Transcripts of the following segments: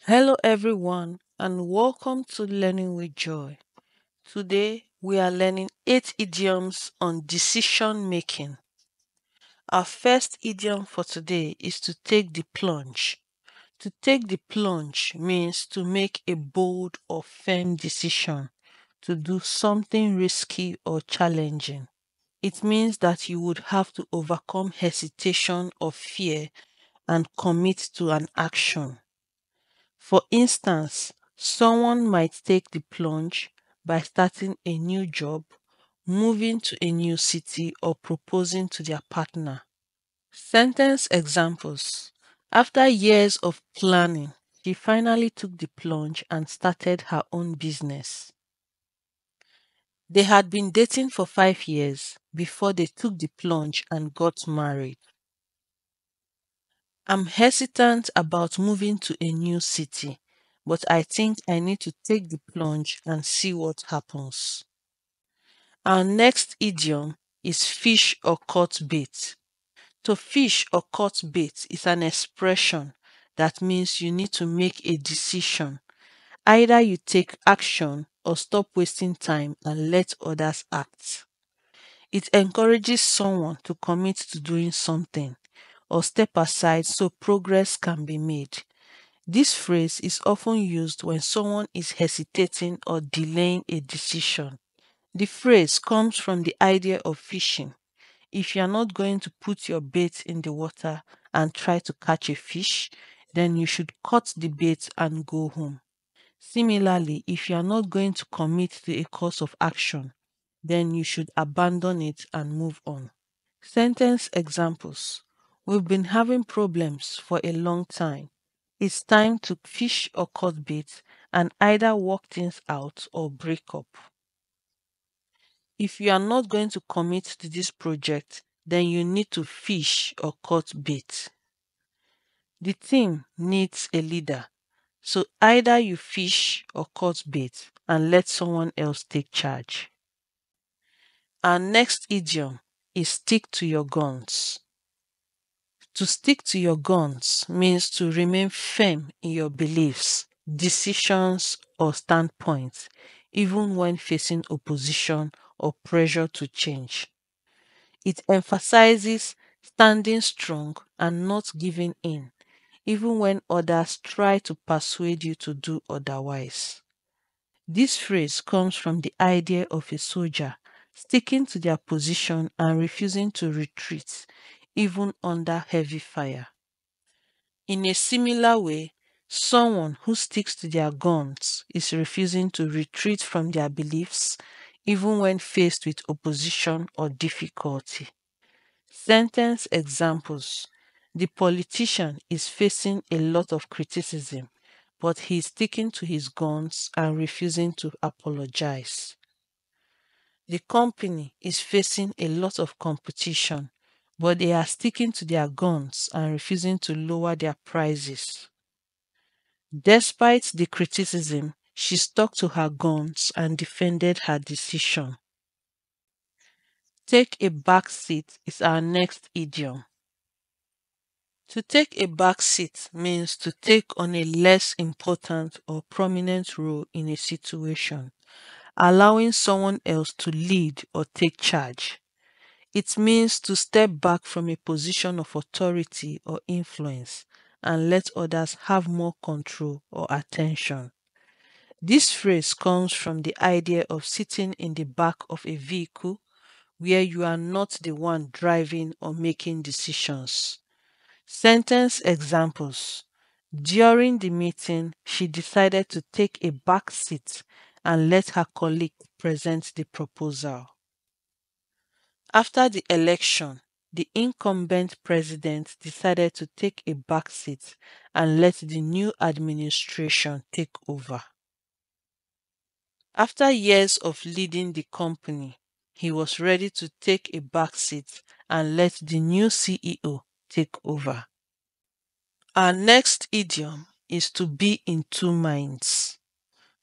Hello, everyone, and welcome to Learning with Joy. Today, we are learning 8 idioms on decision making. Our first idiom for today is to take the plunge. To take the plunge means to make a bold or firm decision, to do something risky or challenging. It means that you would have to overcome hesitation or fear and commit to an action. For instance, someone might take the plunge by starting a new job, moving to a new city, or proposing to their partner. Sentence examples. After years of planning, she finally took the plunge and started her own business. They had been dating for 5 years before they took the plunge and got married. I'm hesitant about moving to a new city, but I think I need to take the plunge and see what happens. Our next idiom is fish or cut bait. To fish or cut bait is an expression that means you need to make a decision. Either you take action or stop wasting time and let others act. It encourages someone to commit to doing something or step aside so progress can be made. This phrase is often used when someone is hesitating or delaying a decision. The phrase comes from the idea of fishing. If you are not going to put your bait in the water and try to catch a fish, then you should cut the bait and go home. Similarly, if you are not going to commit to a course of action, then you should abandon it and move on. Sentence examples. We've been having problems for a long time. It's time to fish or cut bait and either work things out or break up. If you are not going to commit to this project, then you need to fish or cut bait. The team needs a leader, so either you fish or cut bait and let someone else take charge. Our next idiom is stick to your guns. To stick to your guns means to remain firm in your beliefs, decisions, or standpoints, even when facing opposition or pressure to change. It emphasizes standing strong and not giving in, even when others try to persuade you to do otherwise. This phrase comes from the idea of a soldier sticking to their position and refusing to retreat, even under heavy fire. In a similar way, someone who sticks to their guns is refusing to retreat from their beliefs, even when faced with opposition or difficulty. Sentence examples. The politician is facing a lot of criticism, but he is sticking to his guns and refusing to apologize. The company is facing a lot of competition, but they are sticking to their guns and refusing to lower their prices. Despite the criticism, she stuck to her guns and defended her decision. Take a back seat is our next idiom. To take a back seat means to take on a less important or prominent role in a situation, allowing someone else to lead or take charge. It means to step back from a position of authority or influence and let others have more control or attention. This phrase comes from the idea of sitting in the back of a vehicle where you are not the one driving or making decisions. Sentence examples. During the meeting, she decided to take a back seat and let her colleague present the proposal. After the election, the incumbent president decided to take a back seat and let the new administration take over. After years of leading the company, he was ready to take a back seat and let the new CEO take over. Our next idiom is to be in two minds.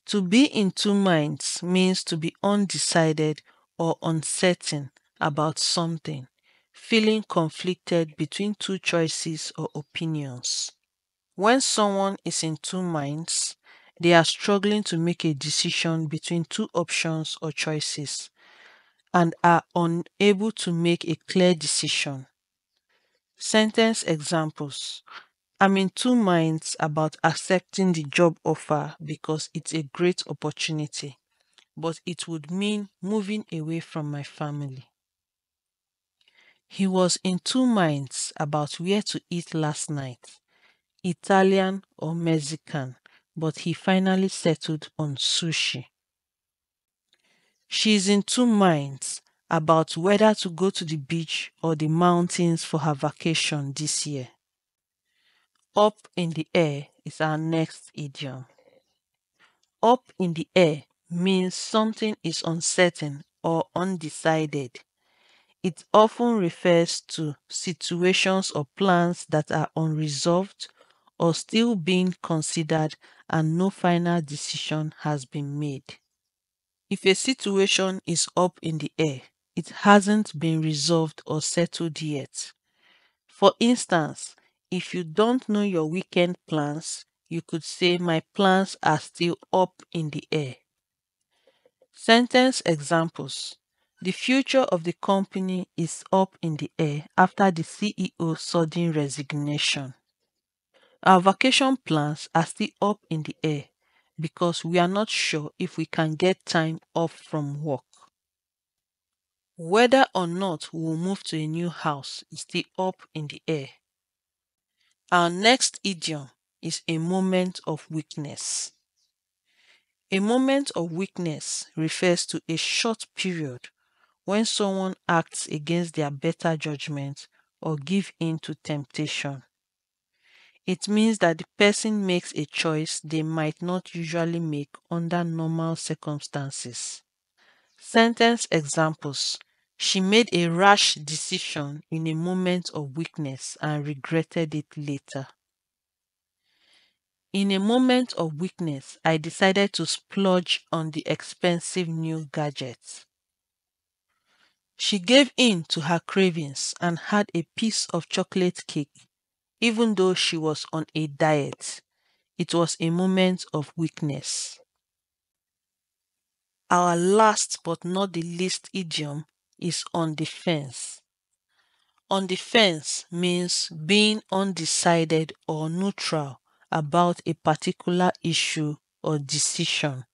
To be in two minds means to be undecided or uncertain about something, feeling conflicted between two choices or opinions. When someone is in two minds, they are struggling to make a decision between two options or choices and are unable to make a clear decision. Sentence examples: I'm in two minds about accepting the job offer because it's a great opportunity, but it would mean moving away from my family. He was in two minds about where to eat last night, Italian or Mexican, but he finally settled on sushi. She is in two minds about whether to go to the beach or the mountains for her vacation this year. Up in the air is our next idiom. Up in the air means something is uncertain or undecided. It often refers to situations or plans that are unresolved or still being considered and no final decision has been made. If a situation is up in the air, it hasn't been resolved or settled yet. For instance, if you don't know your weekend plans, you could say, My plans are still up in the air. Sentence examples: The future of the company is up in the air after the CEO's sudden resignation. Our vacation plans are still up in the air because we are not sure if we can get time off from work. Whether or not we will move to a new house is still up in the air. Our next idiom is a moment of weakness. A moment of weakness refers to a short period when someone acts against their better judgment or give in to temptation. It means that the person makes a choice they might not usually make under normal circumstances. Sentence examples: She made a rash decision in a moment of weakness and regretted it later. In a moment of weakness, I decided to splurge on the expensive new gadgets. She gave in to her cravings and had a piece of chocolate cake, even though she was on a diet. It was a moment of weakness. Our last but not the least idiom is on the fence. On the fence means being undecided or neutral about a particular issue or decision.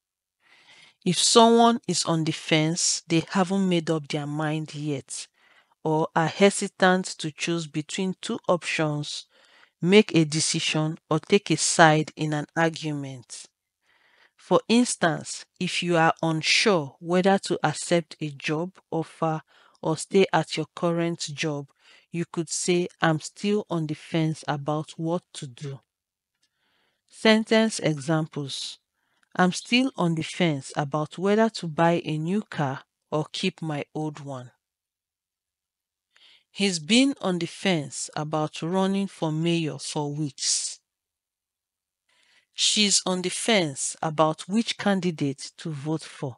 If someone is on the fence, they haven't made up their mind yet or are hesitant to choose between two options, make a decision, or take a side in an argument. For instance, if you are unsure whether to accept a job offer or stay at your current job, you could say, I'm still on the fence about what to do. Sentence examples: I'm still on the fence about whether to buy a new car or keep my old one. He's been on the fence about running for mayor for weeks. She's on the fence about which candidate to vote for.